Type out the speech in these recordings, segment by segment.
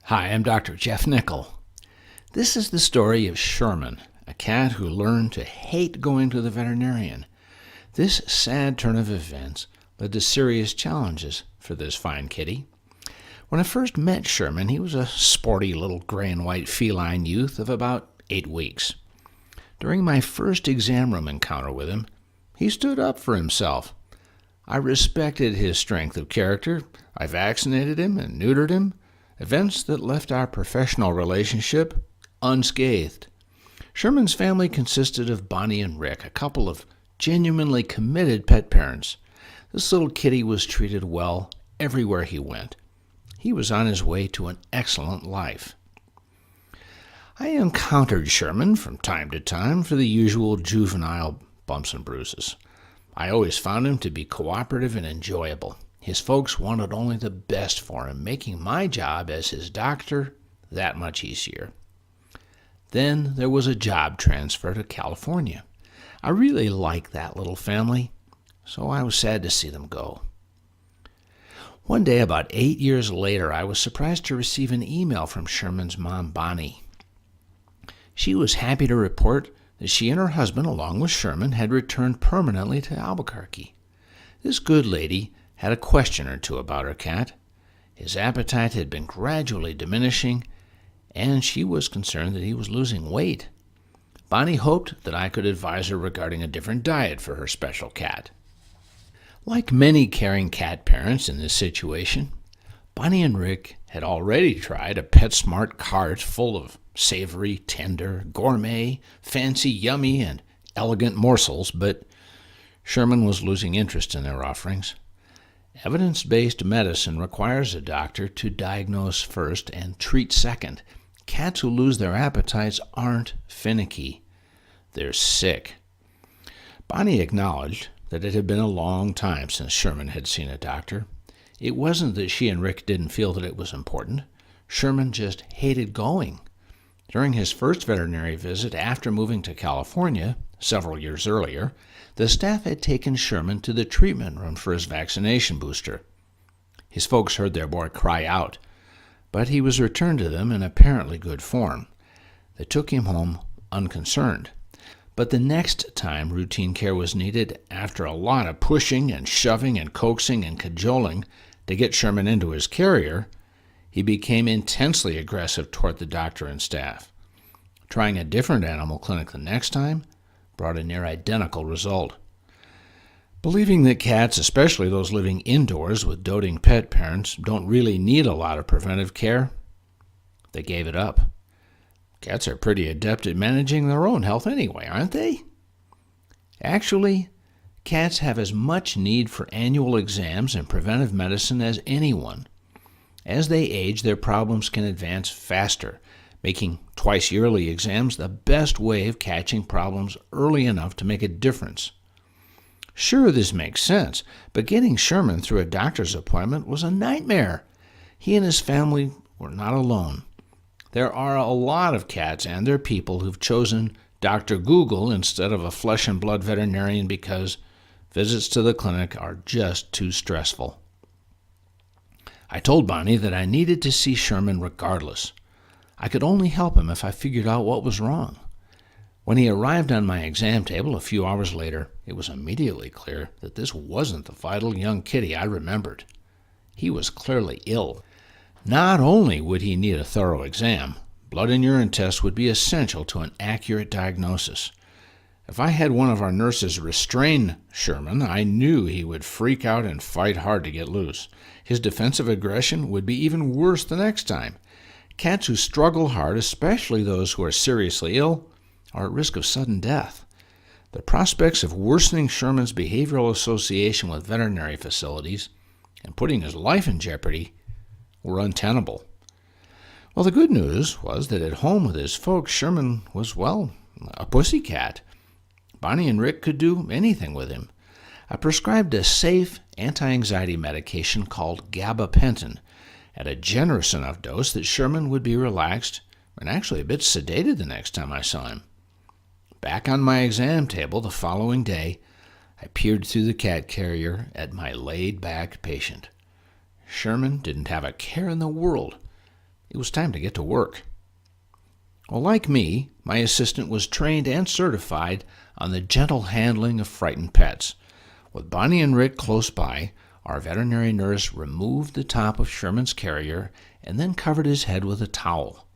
Hi, I'm Dr. Jeff Nickel. This is the story of Sherman, a cat who learned to hate going to the veterinarian. This sad turn of events led to serious challenges for this fine kitty. When I first met Sherman, he was a sporty little gray and white feline youth of about 8 weeks. During my first exam room encounter with him, he stood up for himself. I respected his strength of character. I vaccinated him and neutered him, events that left our professional relationship unscathed. Sherman's family consisted of Bonnie and Rick, a couple of genuinely committed pet parents. This little kitty was treated well everywhere he went. He was on his way to an excellent life. I encountered Sherman from time to time for the usual juvenile bumps and bruises. I always found him to be cooperative and enjoyable. His folks wanted only the best for him, making my job as his doctor that much easier. Then there was a job transfer to California. I really liked that little family, so I was sad to see them go. One day, about 8 years later, I was surprised to receive an email from Sherman's mom, Bonnie. She was happy to report that she and her husband, along with Sherman, had returned permanently to Albuquerque. This good lady had a question or two about her cat. His appetite had been gradually diminishing, and she was concerned that he was losing weight. Bonnie hoped that I could advise her regarding a different diet for her special cat. Like many caring cat parents in this situation, Bonnie and Rick had already tried a PetSmart cart full of savory, tender, gourmet, fancy, yummy, and elegant morsels, but Sherman was losing interest in their offerings. Evidence-based medicine requires a doctor to diagnose first and treat second. Cats who lose their appetites aren't finicky. They're sick. Bonnie acknowledged that it had been a long time since Sherman had seen a doctor. It wasn't that she and Rick didn't feel that it was important. Sherman just hated going. During his first veterinary visit after moving to California, several years earlier, the staff had taken Sherman to the treatment room for his vaccination booster. His folks heard their boy cry out, but he was returned to them in apparently good form. They took him home unconcerned. But the next time routine care was needed, after a lot of pushing and shoving and coaxing and cajoling to get Sherman into his carrier, he became intensely aggressive toward the doctor and staff. Trying a different animal clinic the next time brought a near identical result. Believing that cats, especially those living indoors with doting pet parents, don't really need a lot of preventive care, they gave it up. Cats are pretty adept at managing their own health anyway, aren't they? Actually, cats have as much need for annual exams and preventive medicine as anyone. As they age, their problems can advance faster, making twice-yearly exams the best way of catching problems early enough to make a difference. Sure, this makes sense, but getting Sherman through a doctor's appointment was a nightmare. He and his family were not alone. There are a lot of cats and their people who've chosen Dr. Google instead of a flesh and blood veterinarian because visits to the clinic are just too stressful. I told Bonnie that I needed to see Sherman regardless. I could only help him if I figured out what was wrong. When he arrived on my exam table a few hours later, it was immediately clear that this wasn't the vital young kitty I remembered. He was clearly ill. Not only would he need a thorough exam, blood and urine tests would be essential to an accurate diagnosis. If I had one of our nurses restrain Sherman, I knew he would freak out and fight hard to get loose. His defensive aggression would be even worse the next time. Cats who struggle hard, especially those who are seriously ill, are at risk of sudden death. The prospects of worsening Sherman's behavioral association with veterinary facilities and putting his life in jeopardy were untenable. Well, the good news was that at home with his folks, Sherman was, well, a pussy cat. Bonnie and Rick could do anything with him. I prescribed a safe anti-anxiety medication called gabapentin at a generous enough dose that Sherman would be relaxed and actually a bit sedated the next time I saw him. Back on my exam table the following day, I peered through the cat carrier at my laid-back patient. Sherman didn't have a care in the world. It was time to get to work. Well, like me, my assistant was trained and certified on the gentle handling of frightened pets. With Bonnie and Rick close by, our veterinary nurse removed the top of Sherman's carrier and then covered his head with a towel.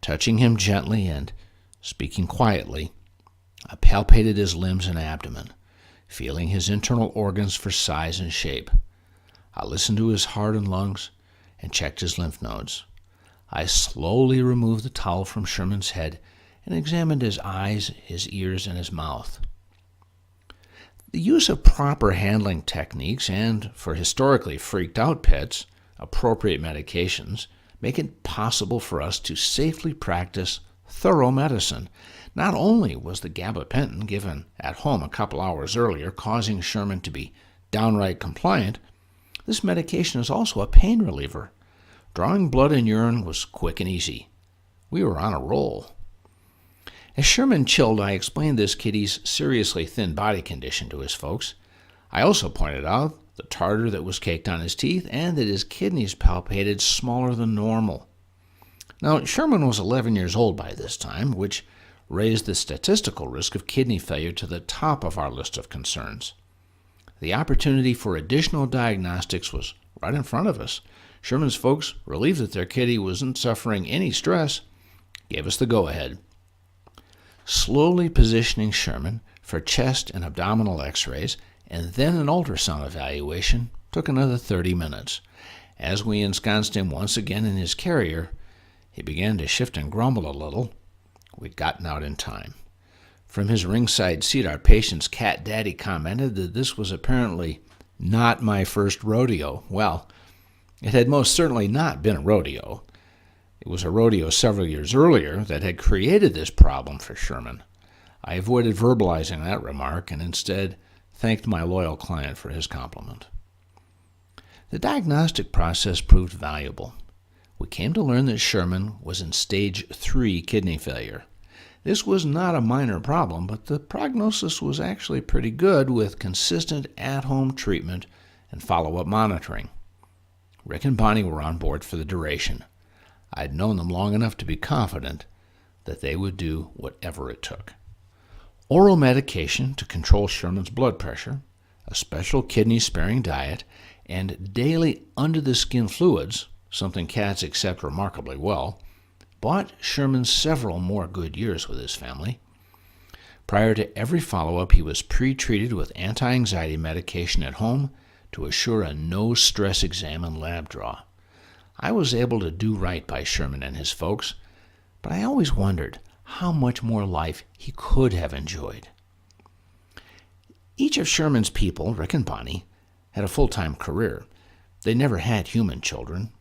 Touching him gently and speaking quietly, I palpated his limbs and abdomen, feeling his internal organs for size and shape. I listened to his heart and lungs and checked his lymph nodes. I slowly removed the towel from Sherman's head and examined his eyes, his ears, and his mouth. The use of proper handling techniques and, for historically freaked out pets, appropriate medications make it possible for us to safely practice thorough medicine. Not only was the gabapentin given at home a couple hours earlier causing Sherman to be downright compliant, this medication is also a pain reliever. Drawing blood and urine was quick and easy. We were on a roll. As Sherman chilled, I explained this kitty's seriously thin body condition to his folks. I also pointed out the tartar that was caked on his teeth and that his kidneys palpated smaller than normal. Now, Sherman was 11 years old by this time, which raised the statistical risk of kidney failure to the top of our list of concerns. The opportunity for additional diagnostics was right in front of us. Sherman's folks, relieved that their kitty wasn't suffering any stress, gave us the go-ahead. Slowly positioning Sherman for chest and abdominal x-rays and then an ultrasound evaluation took another 30 minutes. As we ensconced him once again in his carrier, he began to shift and grumble a little. We'd gotten out in time. From his ringside seat, our patient's cat daddy commented that this was apparently not my first rodeo. Well, it had most certainly not been a rodeo. It was a rodeo several years earlier that had created this problem for Sherman. I avoided verbalizing that remark and instead thanked my loyal client for his compliment. The diagnostic process proved valuable. We came to learn that Sherman was in stage 3 kidney failure. This was not a minor problem, but the prognosis was actually pretty good with consistent at-home treatment and follow-up monitoring. Rick and Bonnie were on board for the duration. I'd known them long enough to be confident that they would do whatever it took. Oral medication to control Sherman's blood pressure, a special kidney-sparing diet, and daily under-the-skin fluids, something cats accept remarkably well, bought Sherman several more good years with his family. Prior to every follow-up, he was pre-treated with anti-anxiety medication at home to assure a no-stress exam and lab draw. I was able to do right by Sherman and his folks, but I always wondered how much more life he could have enjoyed. Each of Sherman's people, Rick and Bonnie, had a full-time career. They never had human children.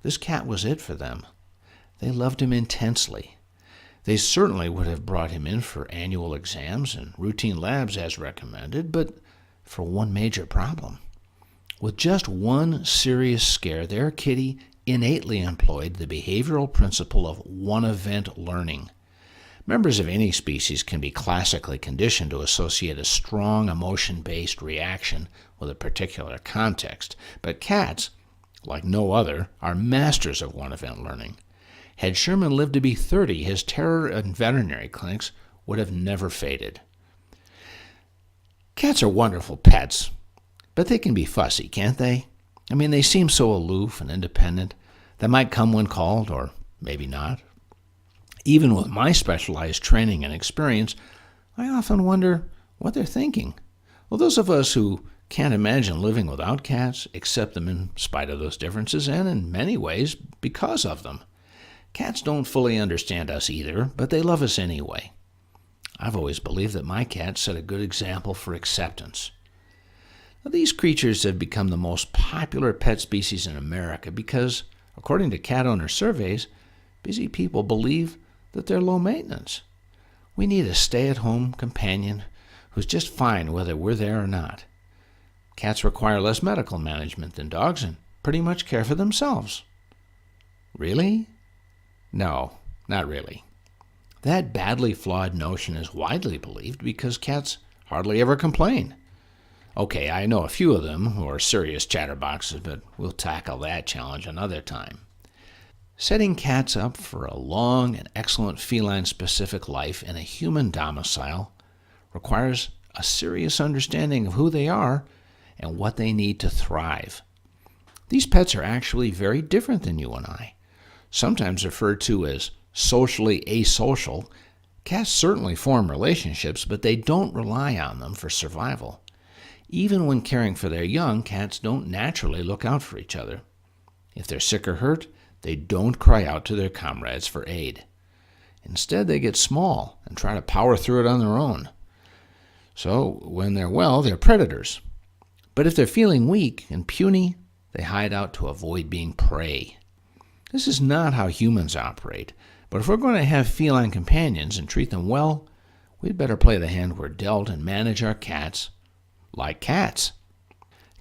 This cat was it for them. They loved him intensely. They certainly would have brought him in for annual exams and routine labs as recommended, but for one major problem. With just one serious scare, their kitty innately employed the behavioral principle of one-event learning. Members of any species can be classically conditioned to associate a strong emotion-based reaction with a particular context, but cats, like no other, are masters of one-event learning. Had Sherman lived to be 30, his terror in veterinary clinics would have never faded. Cats are wonderful pets, but they can be fussy, can't they? I mean, they seem so aloof and independent. They might come when called, or maybe not. Even with my specialized training and experience, I often wonder what they're thinking. Well, those of us who can't imagine living without cats accept them in spite of those differences, and in many ways because of them. Cats don't fully understand us either, but they love us anyway. I've always believed that my cat set a good example for acceptance. Now, these creatures have become the most popular pet species in America because, according to cat owner surveys, busy people believe that they're low maintenance. We need a stay-at-home companion who's just fine whether we're there or not. Cats require less medical management than dogs and pretty much care for themselves. Really? No, not really. That badly flawed notion is widely believed because cats hardly ever complain. Okay, I know a few of them who are serious chatterboxes, but we'll tackle that challenge another time. Setting cats up for a long and excellent feline-specific life in a human domicile requires a serious understanding of who they are and what they need to thrive. These pets are actually very different than you and I. Sometimes referred to as socially asocial, cats certainly form relationships, but they don't rely on them for survival. Even when caring for their young, cats don't naturally look out for each other. If they're sick or hurt, they don't cry out to their comrades for aid. Instead, they get small and try to power through it on their own. So, when they're well, they're predators. But if they're feeling weak and puny, they hide out to avoid being prey. This is not how humans operate, but if we're going to have feline companions and treat them well, we'd better play the hand we're dealt and manage our cats like cats.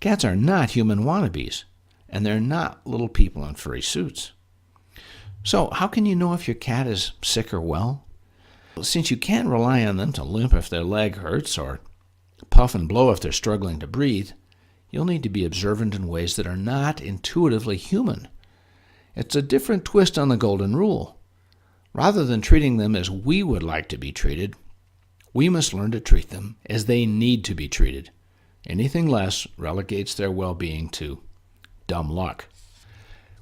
Cats are not human wannabes, and they're not little people in furry suits. So, how can you know if your cat is sick or well? Well, since you can't rely on them to limp if their leg hurts or puff and blow if they're struggling to breathe, you'll need to be observant in ways that are not intuitively human. It's a different twist on the golden rule. Rather than treating them as we would like to be treated, we must learn to treat them as they need to be treated. Anything less relegates their well-being to dumb luck.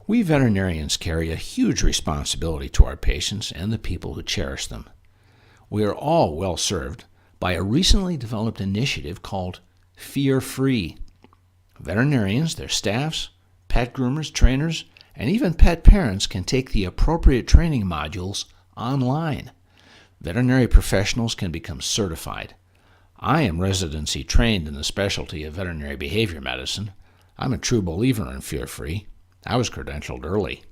We veterinarians carry a huge responsibility to our patients and the people who cherish them. We are all well served by a recently developed initiative called Fear Free. Veterinarians, their staffs, pet groomers, trainers, and even pet parents can take the appropriate training modules online. Veterinary professionals can become certified. I am residency trained in the specialty of veterinary behavior medicine. I'm a true believer in Fear Free. I was credentialed early.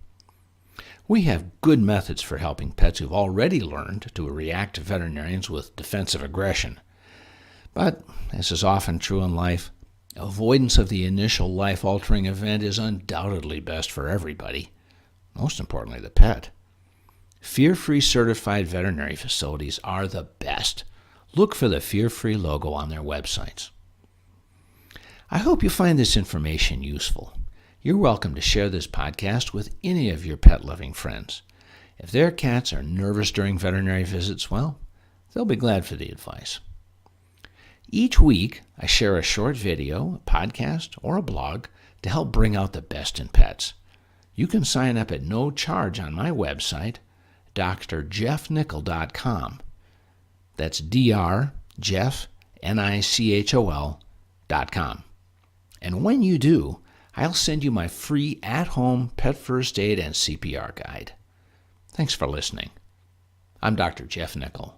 We have good methods for helping pets who've already learned to react to veterinarians with defensive aggression. But, as is often true in life, avoidance of the initial life-altering event is undoubtedly best for everybody, most importantly the pet. Fear-Free certified veterinary facilities are the best. Look for the Fear-Free logo on their websites. I hope you find this information useful. You're welcome to share this podcast with any of your pet-loving friends. If their cats are nervous during veterinary visits, well, they'll be glad for the advice. Each week, I share a short video, a podcast, or a blog to help bring out the best in pets. You can sign up at no charge on my website, drjeffnicol.com. That's drjeffnicol.com. And when you do, I'll send you my free at-home pet first aid and CPR guide. Thanks for listening. I'm Dr. Jeff Nicol.